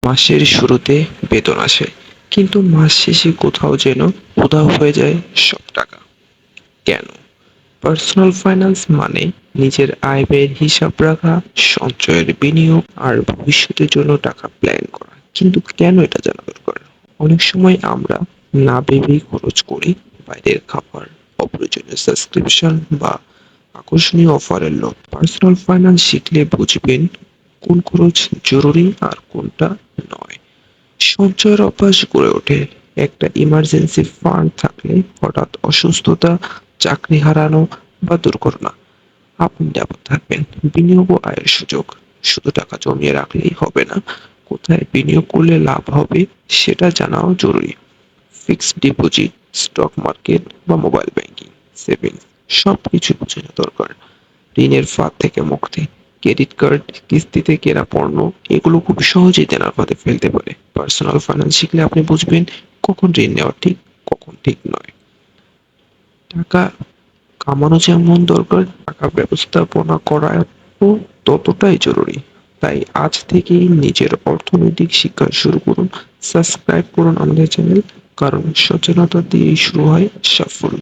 মাসের শুরুতে বেতন আসে, কিন্তু মাস শেষে কোথাও যেন উধাও হয়ে যায় সব টাকা। কেন? পার্সোনাল ফাইন্যান্স মানে নিজের আয় ব্যয়ের হিসাব রাখা, সঞ্চয়ের বিনিয়োগ আর ভবিষ্যতের জন্য টাকা প্ল্যান করা। কিন্তু কেন এটা জানা দরকার? অনেক সময় আমরা না ভেবেই খরচ করি। বাইরের খাবার, অপ্রয়োজনীয় সাবস্ক্রিপশন বা আকর্ষণীয় অফারের লোভ। পার্সোনাল ফাইন্যান্স শিখলে বুঝবেন কোন খরচ জরুরি আর কোনটা নয়। সঞ্চয়ের অভ্যাস গড়ে ওঠে। একটা ইমার্জেন্সি ফান্ড থাকলে হঠাৎ অসুস্থতা, চাকরি হারানো বা দুর্ঘটনা আপনি নিরাপদ থাকবেন। বিনিয়োগ ও আয়ের সুযোগ। শুধু টাকা জমিয়ে রাখলেই হবে না, কোথায় বিনিয়োগ করলে লাভ হবে সেটা জানাও জরুরি। ফিক্সড ডিপোজিট, স্টক মার্কেট বা মোবাইল ব্যাংকিং, সেভিংস সবকিছু বুঝে নেওয়া দরকার। ঋণের ফাঁদ থেকে মুক্তি, ক্রেডিট কার্ড, কিস্তিতে কেনা পণ্য এগুলো খুব সহজেই দেনার ফাঁদে ফেলতে পারে। পার্সোনাল ফাইন্যান্স শিখলে আপনি বুঝবেন কখন ঋণ নেওয়া ঠিক, কখন ঠিক নয়। টাকা কামানো যেমন দরকার, টাকা ব্যবস্থাপনা করাও ততটাই জরুরি। তাই আজ থেকেই নিজের অর্থনৈতিক শিক্ষা শুরু করুন। সাবস্ক্রাইব করুন আমাদের চ্যানেল, কারণ সচেতনতা দিয়েই শুরু হয় সাফল্য।